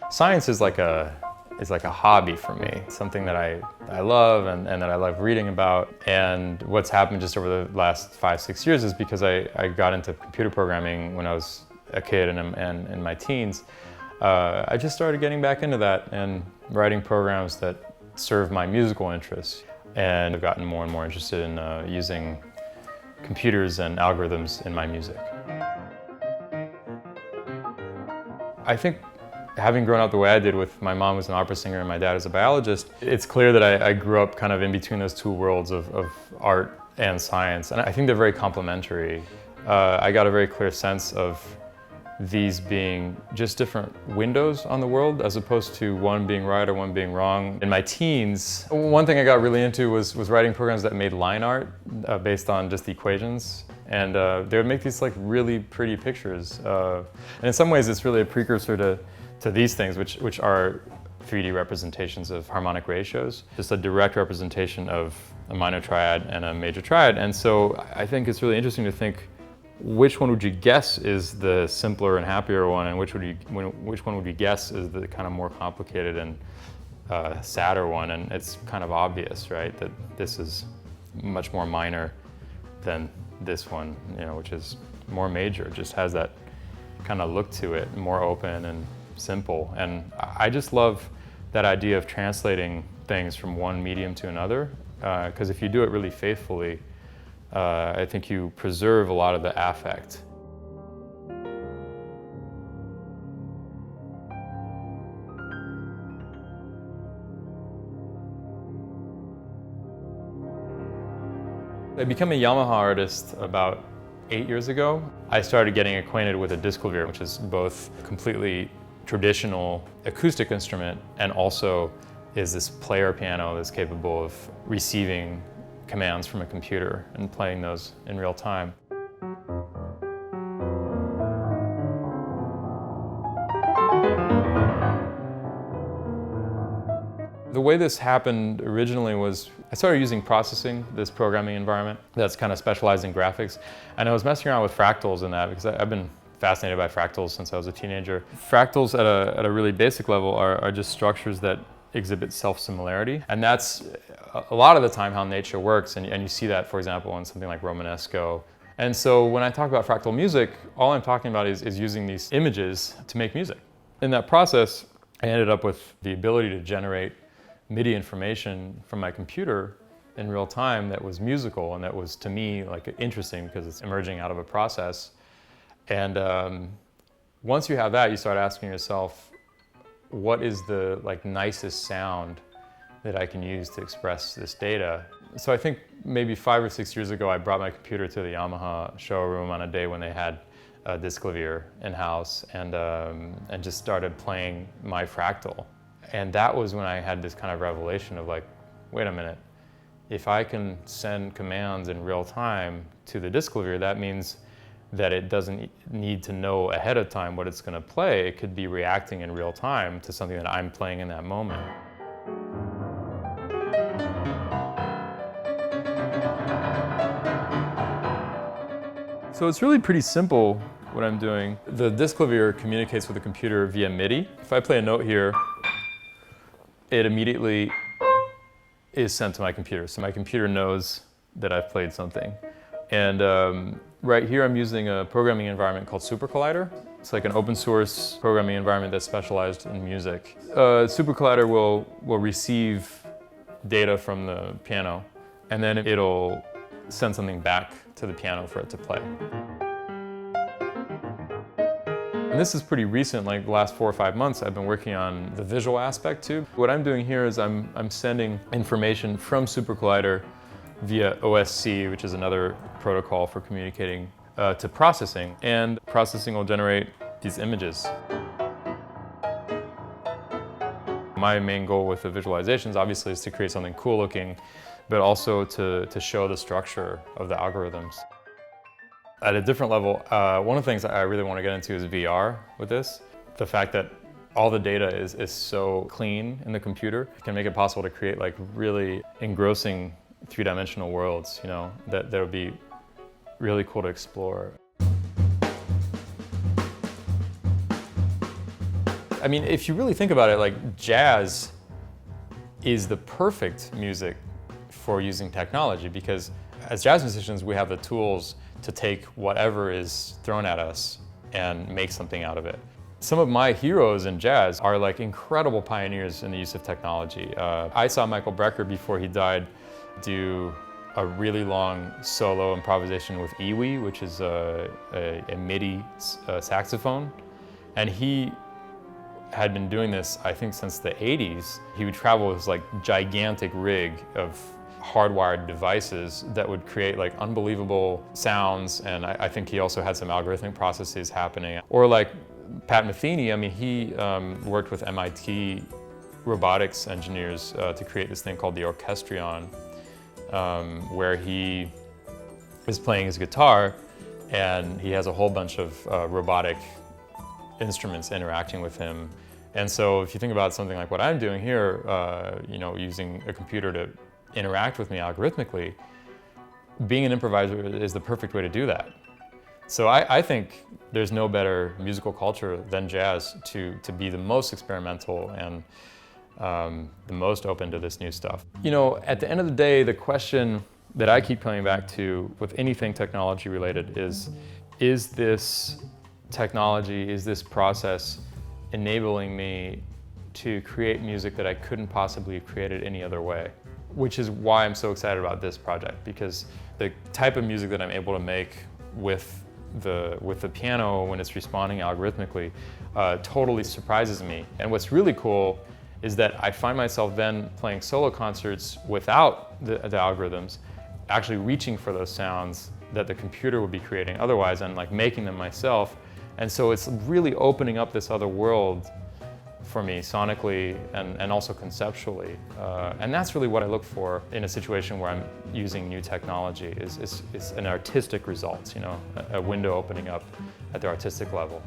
Science is like a hobby for me. It's something that I love and that I love reading about. And what's happened just over the last 5-6 years is because I got into computer programming when I was a kid and in my teens. I just started getting back into that and writing programs that serve my musical interests. And I've gotten more and more interested in using computers and algorithms in my music. I think having grown up the way I did with my mom was an opera singer and my dad is a biologist, it's clear that I grew up kind of in between those two worlds of art and science. And I think they're very complementary. I got a very clear sense of these being just different windows on the world as opposed to one being right or one being wrong. In my teens, one thing I got really into was writing programs that made line art based on just equations. And they would make these like really pretty pictures. And in some ways it's really a precursor to these things, which are 3D representations of harmonic ratios. Just a direct representation of a minor triad and a major triad. And so I think it's really interesting to think, which one would you guess is the simpler and happier one, and which one would you guess is the kind of more complicated and sadder one? And it's kind of obvious, right, that this is much more minor than this one, which is more major. It just has that kind of look to it, more open and simple. And I just love that idea of translating things from one medium to another, because if you do it really faithfully, I think you preserve a lot of the affect. I became a Yamaha artist about 8 years ago. I started getting acquainted with a disc clavier, which is both a completely traditional acoustic instrument and also is this player piano that's capable of receiving commands from a computer and playing those in real time. The way this happened originally was I started using processing, this programming environment that's kind of specialized in graphics, and I was messing around with fractals in that because I've been fascinated by fractals since I was a teenager. Fractals at a really basic level are just structures that exhibit self-similarity, and that's a lot of the time how nature works, and you see that, for example, in something like Romanesco. And so when I talk about fractal music, all I'm talking about is using these images to make music. In that process, I ended up with the ability to generate MIDI information from my computer in real time that was musical, and that was, to me, like interesting because it's emerging out of a process. And once you have that, you start asking yourself, what is the nicest sound that I can use to express this data? So I think maybe 5 or 6 years ago, I brought my computer to the Yamaha showroom on a day when they had a disc clavier in-house and just started playing my Fractal. And that was when I had this kind of revelation of like, wait a minute, if I can send commands in real time to the disc clavier, that means that it doesn't need to know ahead of time what it's going to play. It could be reacting in real time to something that I'm playing in that moment. So it's really pretty simple what I'm doing. The disc clavier communicates with the computer via MIDI. If I play a note here, it immediately is sent to my computer. So my computer knows that I've played something. And right here I'm using a programming environment called SuperCollider. It's like an open source programming environment that's specialized in music. SuperCollider will receive data from the piano, and then it'll send something back to the piano for it to play. And this is pretty recent, like the last 4 or 5 months I've been working on the visual aspect too. What I'm doing here is I'm sending information from SuperCollider via OSC, which is another protocol for communicating to processing, and processing will generate these images. My main goal with the visualizations obviously is to create something cool looking, but also to show the structure of the algorithms. At a different level, one of the things I really want to get into is VR with this. The fact that all the data is so clean in the computer can make it possible to create like really engrossing three-dimensional worlds, that would be really cool to explore. I mean, if you really think about it, like jazz is the perfect music for using technology, because as jazz musicians, we have the tools to take whatever is thrown at us and make something out of it. Some of my heroes in jazz are like incredible pioneers in the use of technology. I saw Michael Brecker before he died do a really long solo improvisation with iwi, which is a MIDI saxophone. And he had been doing this, I think, since the 80s. He would travel with this like gigantic rig of hardwired devices that would create like unbelievable sounds, and I think he also had some algorithmic processes happening. Or like Pat Metheny, I mean, he worked with MIT robotics engineers to create this thing called the Orchestrion, where he is playing his guitar and he has a whole bunch of robotic instruments interacting with him. And so if you think about something like what I'm doing here, you know, using a computer to interact with me algorithmically, being an improviser is the perfect way to do that. So I think there's no better musical culture than jazz to be the most experimental and the most open to this new stuff. You know, at the end of the day, the question that I keep coming back to with anything technology related is this technology, is this process enabling me to create music that I couldn't possibly have created any other way? Which is why I'm so excited about this project, because the type of music that I'm able to make with the piano when it's responding algorithmically totally surprises me. And what's really cool is that I find myself then playing solo concerts without the algorithms, actually reaching for those sounds that the computer would be creating otherwise, and like making them myself. And so it's really opening up this other world for me sonically and also conceptually. And that's really what I look for in a situation where I'm using new technology, is an artistic result, you know, a window opening up at the artistic level.